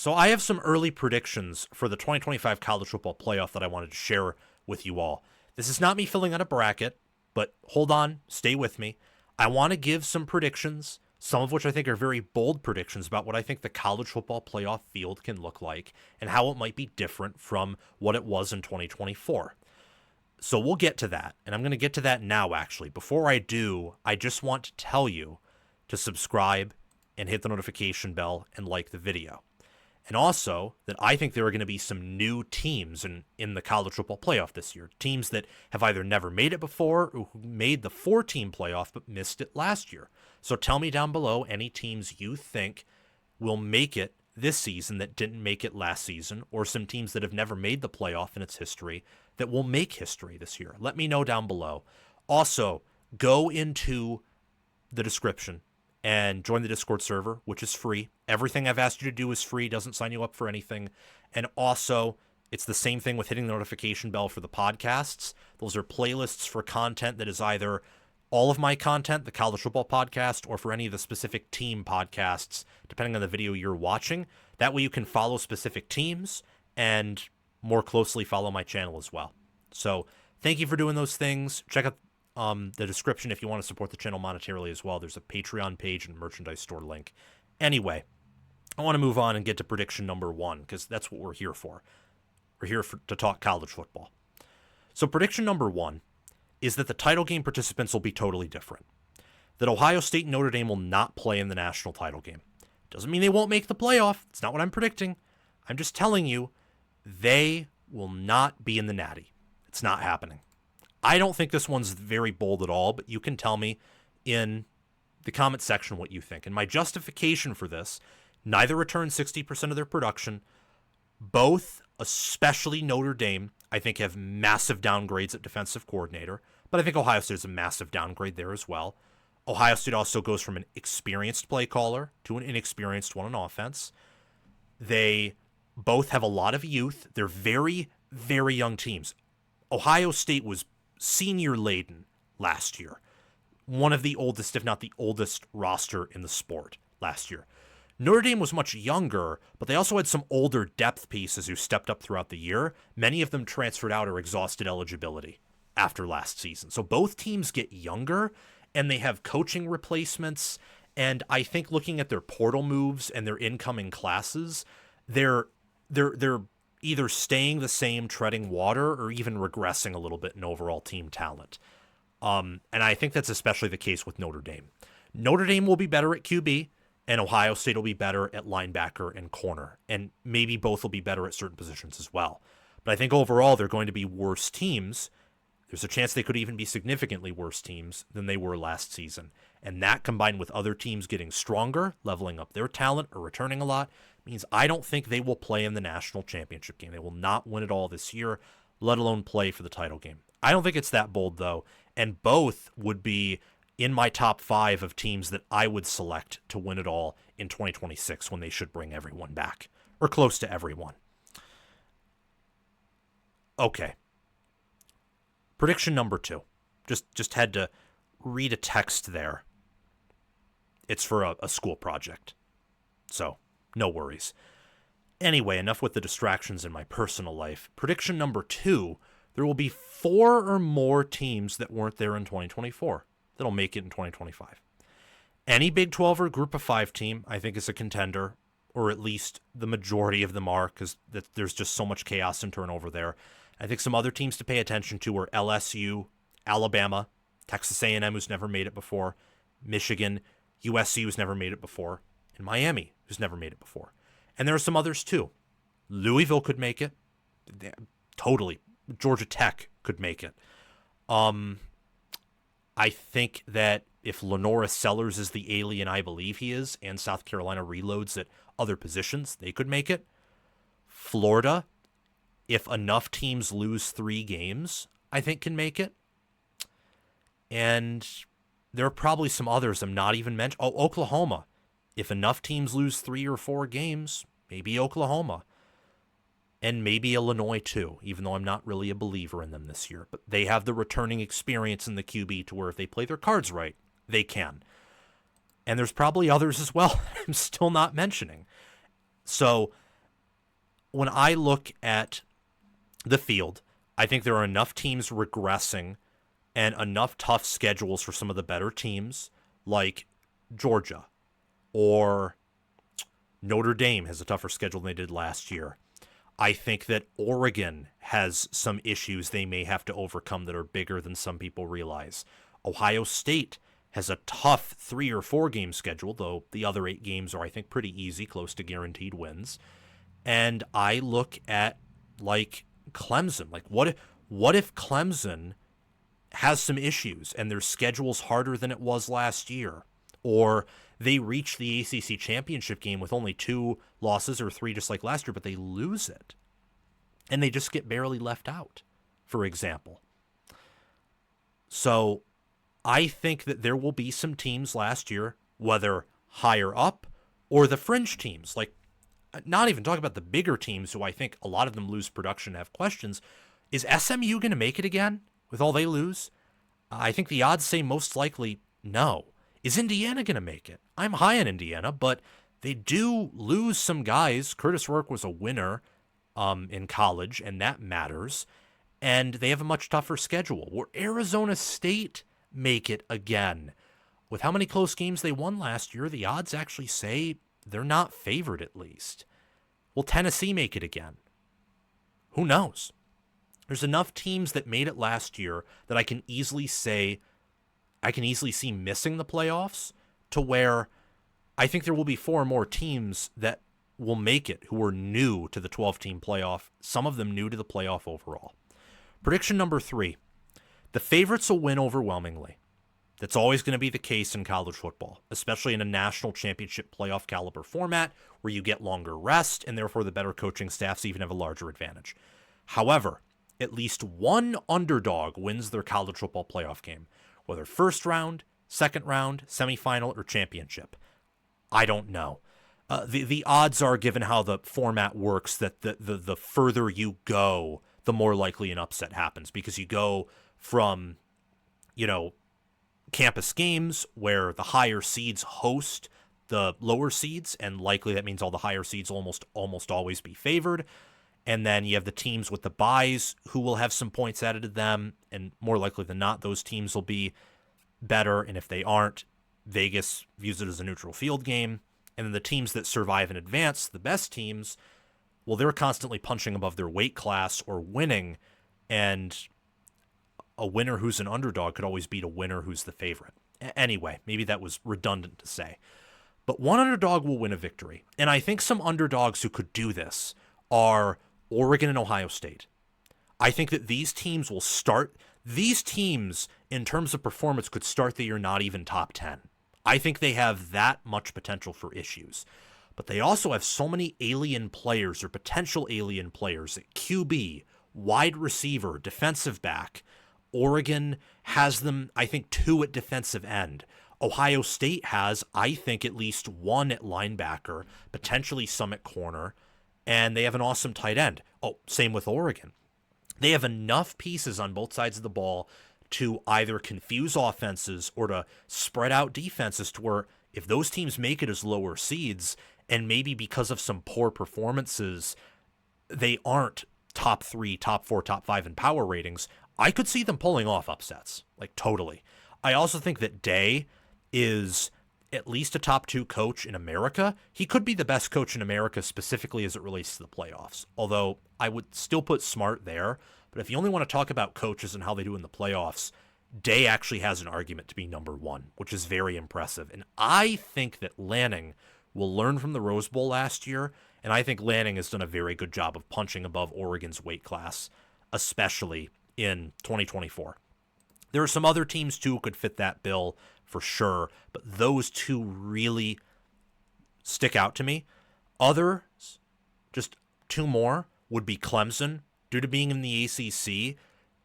So I have some early predictions for the 2025 college football playoff that I wanted to share with you all. This is not me filling out a bracket, but hold on, stay with me. I want to give some predictions, some of which I think are very bold predictions about what I think the college football playoff field can look like and how it might be different from what it was in 2024. So we'll get to that, and I'm going to get to that now, actually. Before I do, I just want to tell you to subscribe and hit the notification bell and like the video. And also that I think there are going to be some new teams in the college football playoff this year. Teams that have either never made it before or who made the 4-team playoff but missed it last year. So tell me down below any teams you think will make it this season that didn't make it last season, or some teams that have never made the playoff in its history that will make history this year. Let me know down below. Also, go into the description and join the Discord server, which is free. Everything I've asked you to do is free, doesn't sign you up for anything. And also, it's the same thing with hitting the notification bell for the podcasts. Those are playlists for content that is either all of my content, the college football podcast, or for any of the specific team podcasts, depending on the video you're watching. That way you can follow specific teams and more closely follow my channel as well. So thank you for doing those things. Check out the description if you want to support the channel monetarily as well. There's a Patreon page and merchandise store link. Anyway, I want to move on and get to prediction number 1 because that's what we're here for. We're here to talk college football. So prediction number 1 is that the title game participants will be totally different. That Ohio State and Notre Dame will not play in the national title game. Doesn't mean they won't make the playoff. It's not what I'm predicting. I'm just telling you they will not be in the Natty. It's not happening. I don't think this one's very bold at all, but you can tell me in the comment section what you think. And my justification for this, neither return 60% of their production. Both, especially Notre Dame, I think have massive downgrades at defensive coordinator, but I think Ohio State is a massive downgrade there as well. Ohio State also goes from an experienced play caller to an inexperienced one on offense. They both have a lot of youth. They're very, very young teams. Ohio State was senior laden last year. One of the oldest, if not the oldest, roster in the sport last year. Notre Dame was much younger, but they also had some older depth pieces who stepped up throughout the year. Many of them transferred out or exhausted eligibility after last season. So both teams get younger, and they have coaching replacements. And I think looking at their portal moves and their incoming classes, they're either staying the same, treading water, or even regressing a little bit in overall team talent. And I think that's especially the case with Notre Dame. Notre Dame will be better at QB, and Ohio State will be better at linebacker and corner. And maybe both will be better at certain positions as well. But I think overall they're going to be worse teams. There's a chance they could even be significantly worse teams than they were last season. And that, combined with other teams getting stronger, leveling up their talent, or returning a lot, means I don't think they will play in the national championship game. They will not win it all this year, let alone play for the title game. I don't think it's that bold, though, and both would be in my top 5 of teams that I would select to win it all in 2026 when they should bring everyone back, or close to everyone. Okay. Prediction number 2. Just had to read a text there. It's for a school project, so no worries. Anyway, enough with the distractions in my personal life. Prediction number 2, there will be 4 or more teams that weren't there in 2024 that'll make it in 2025. Any Big 12 or Group of 5 team, I think, is a contender, or at least the majority of them are, because there's just so much chaos and turnover there. I think some other teams to pay attention to are LSU, Alabama, Texas A&M, who's never made it before, Michigan, USC, who's never made it before, and Miami, who's never made it before. And there are some others too. Louisville could make it. Totally. Georgia Tech could make it. I think that if Lenora Sellers is the alien I believe he is, and South Carolina reloads at other positions, they could make it. Florida, if enough teams lose 3 games, I think can make it. And there are probably some others I'm not even mentioning. Oh, Oklahoma. If enough teams lose 3 or 4 games, maybe Oklahoma. And maybe Illinois too, even though I'm not really a believer in them this year. But they have the returning experience in the QB to where if they play their cards right, they can. And there's probably others as well I'm still not mentioning. So when I look at the field, I think there are enough teams regressing and enough tough schedules for some of the better teams, like Georgia or Notre Dame has a tougher schedule than they did last year. I think that Oregon has some issues they may have to overcome that are bigger than some people realize. Ohio State has a tough 3 or 4 game schedule, though the other 8 games are, I think, pretty easy, close to guaranteed wins. And I look at, like, Clemson. Like, what if Clemson has some issues and their schedule's harder than it was last year? Or they reach the ACC championship game with only 2 losses or 3 just like last year, but they lose it. And they just get barely left out, for example. So I think that there will be some teams last year, whether higher up or the fringe teams, like not even talking about the bigger teams who I think a lot of them lose production and have questions. Is SMU going to make it again with all they lose? I think the odds say most likely no. Is Indiana going to make it? I'm high on Indiana, but they do lose some guys. Curtis Rourke was a winner in college, and that matters. And they have a much tougher schedule. Will Arizona State make it again? With how many close games they won last year, the odds actually say they're not favored at least. Will Tennessee make it again? Who knows? There's enough teams that made it last year that I can easily see missing the playoffs, to where I think there will be 4 more teams that will make it who are new to the 12-team playoff, some of them new to the playoff overall. Prediction number 3, the favorites will win overwhelmingly. That's always going to be the case in college football, especially in a national championship playoff caliber format where you get longer rest and therefore the better coaching staffs even have a larger advantage. However, at least one underdog wins their college football playoff game, whether first round, second round, semifinal, or championship. I don't know. The odds are, given how the format works, that the further you go, the more likely an upset happens, because you go from, campus games where the higher seeds host the lower seeds, and likely that means all the higher seeds will almost always be favored. And then you have the teams with the byes who will have some points added to them, and more likely than not, those teams will be better. And if they aren't, Vegas views it as a neutral field game. And then the teams that survive and advance, the best teams, well, they're constantly punching above their weight class or winning, and a winner who's an underdog could always beat a winner who's the favorite. Anyway, maybe that was redundant to say. But one underdog will win a victory. And I think some underdogs who could do this are Oregon and Ohio State. I think that these teams, in terms of performance, could start the year not even top 10. I think they have that much potential for issues. But they also have so many alien players or potential alien players at QB, wide receiver, defensive back. Oregon has them, I think, 2 at defensive end. Ohio State has, I think, at least 1 at linebacker, potentially some at corner. And they have an awesome tight end. Oh, same with Oregon. They have enough pieces on both sides of the ball to either confuse offenses or to spread out defenses, to where if those teams make it as lower seeds, and maybe because of some poor performances, they aren't top 3, top 4, top 5 in power ratings, I could see them pulling off upsets. Like, totally. I also think that Day is at least a top 2 coach in America. He could be the best coach in America, specifically as it relates to the playoffs. Although I would still put Smart there. But if you only want to talk about coaches and how they do in the playoffs, Day actually has an argument to be number 1, which is very impressive. And I think that Lanning will learn from the Rose Bowl last year. And I think Lanning has done a very good job of punching above Oregon's weight class, especially in 2024. There are some other teams too who could fit that bill for sure, but those 2 really stick out to me. Others, just 2 more, would be Clemson. Due to being in the ACC,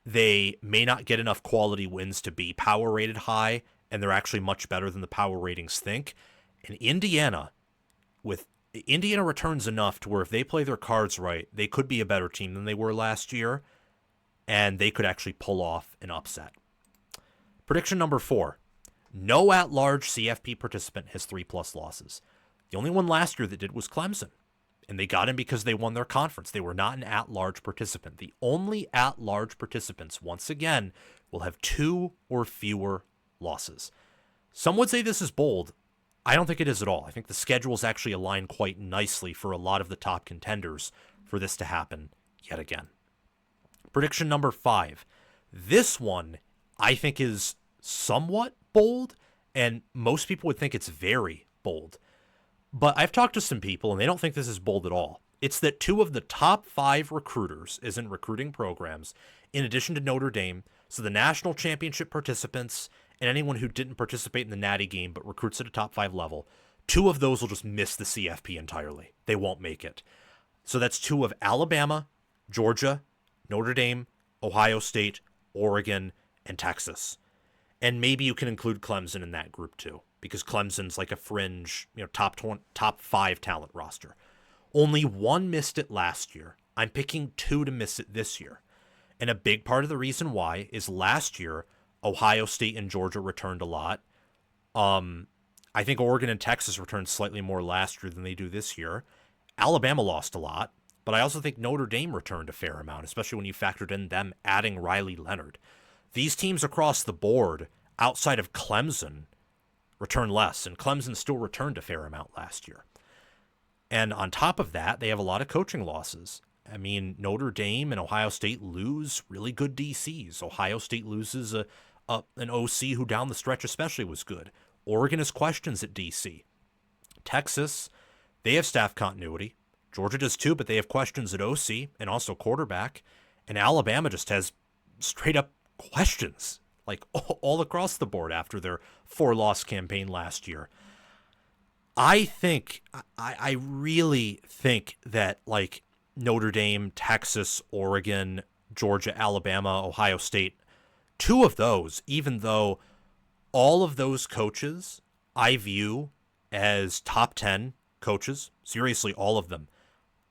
they may not get enough quality wins to be power rated high, and they're actually much better than the power ratings think. And Indiana returns enough to where if they play their cards right, they could be a better team than they were last year, and they could actually pull off an upset. Prediction number 4. No at-large CFP participant has 3+ losses. The only one last year that did was Clemson. And they got in because they won their conference. They were not an at-large participant. The only at-large participants, once again, will have 2 or fewer losses. Some would say this is bold. I don't think it is at all. I think the schedules actually align quite nicely for a lot of the top contenders for this to happen yet again. Prediction number 5. This one I think is somewhat bold, and most people would think it's very bold. But I've talked to some people, and they don't think this is bold at all. It's that 2 of the top 5 recruiters is in recruiting programs, in addition to Notre Dame, so the national championship participants and anyone who didn't participate in the Natty game but recruits at a top 5 level, 2 of those will just miss the CFP entirely. They won't make it. So that's 2 of Alabama, Georgia, Notre Dame, Ohio State, Oregon, and Texas. And maybe you can include Clemson in that group too, because Clemson's like a fringe, top 5 talent roster. Only 1 missed it last year. I'm picking 2 to miss it this year. And a big part of the reason why is last year, Ohio State and Georgia returned a lot. I think Oregon and Texas returned slightly more last year than they do this year. Alabama lost a lot, but I also think Notre Dame returned a fair amount, especially when you factored in them adding Riley Leonard. These teams across the board, outside of Clemson, return less, and Clemson still returned a fair amount last year. And on top of that, they have a lot of coaching losses. I mean, Notre Dame and Ohio State lose really good DCs. Ohio State loses an OC who down the stretch especially was good. Oregon has questions at DC. Texas, they have staff continuity. Georgia does too, but they have questions at OC and also quarterback. And Alabama just has straight up questions, like all across the board after their 4-loss campaign last year. I really think that like Notre Dame, Texas, Oregon, Georgia, Alabama, Ohio State, 2 of those, even though all of those coaches I view as top 10 coaches, seriously, all of them,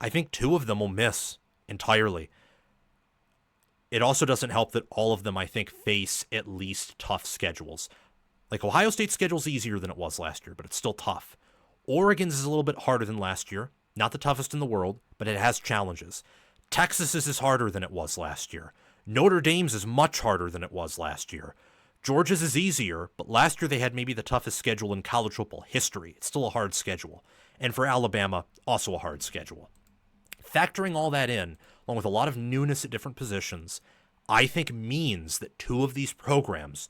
I think 2 of them will miss entirely. It also doesn't help that all of them, I think, face at least tough schedules. Like Ohio State's schedule's easier than it was last year, but it's still tough. Oregon's is a little bit harder than last year. Not the toughest in the world, but it has challenges. Texas's is harder than it was last year. Notre Dame's is much harder than it was last year. Georgia's is easier, but last year they had maybe the toughest schedule in college football history. It's still a hard schedule. And for Alabama, also a hard schedule. Factoring all that in, along with a lot of newness at different positions, I think means that 2 of these programs,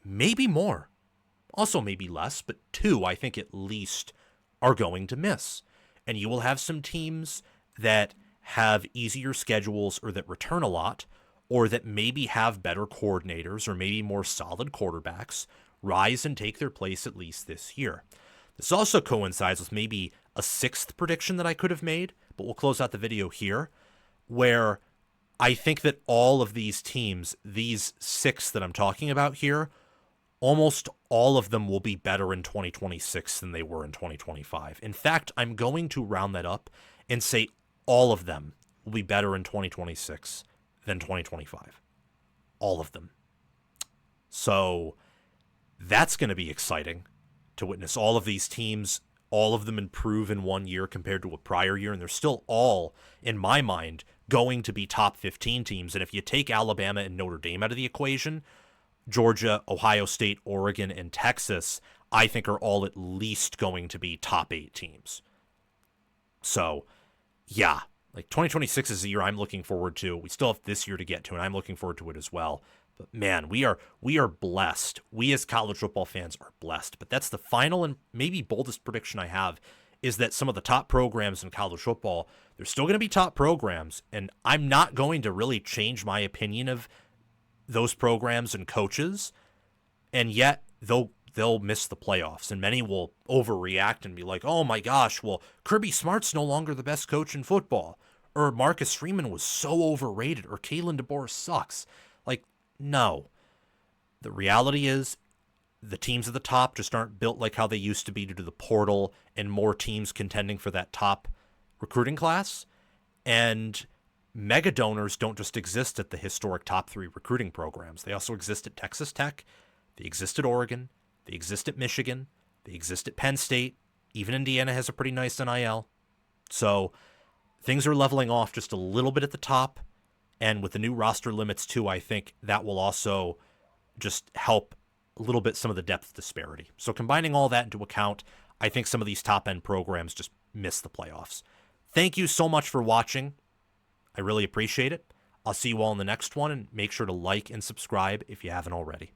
maybe more, also maybe less, but 2 I think at least are going to miss. And you will have some teams that have easier schedules or that return a lot, or that maybe have better coordinators or maybe more solid quarterbacks rise and take their place at least this year. This also coincides with maybe a 6th prediction that I could have made, but we'll close out the video here, where I think that all of these teams, these 6 that I'm talking about here, almost all of them will be better in 2026 than they were in 2025. In fact, I'm going to round that up and say all of them will be better in 2026 than 2025. All of them. So that's going to be exciting to witness all of these teams, all of them improve in one year compared to a prior year, and they're still all, in my mind, going to be top 15 teams. And if you take Alabama and Notre Dame out of the equation, Georgia, Ohio State, Oregon, and Texas, I think are all at least going to be top 8 teams. So, yeah, like 2026 is the year I'm looking forward to. We still have this year to get to, and I'm looking forward to it as well. But man, we are blessed. We as college football fans are blessed. But that's the final and maybe boldest prediction I have, is that some of the top programs in college football, they're still going to be top programs, and I'm not going to really change my opinion of those programs and coaches, and yet they'll miss the playoffs, and many will overreact and be like, oh my gosh, well, Kirby Smart's no longer the best coach in football, or Marcus Freeman was so overrated, or Kalen DeBoer sucks. Like, no. The reality is the teams at the top just aren't built like how they used to be due to the portal and more teams contending for that top recruiting class, and mega donors don't just exist at the historic top 3 recruiting programs. They also exist at Texas Tech, they exist at Oregon, they exist at Michigan, they exist at Penn State, even Indiana has a pretty nice NIL. So things are leveling off just a little bit at the top. And with the new roster limits, too, I think that will also just help a little bit some of the depth disparity. So combining all that into account, I think some of these top-end programs just miss the playoffs. Thank you so much for watching. I really appreciate it. I'll see you all in the next one, and make sure to like and subscribe if you haven't already.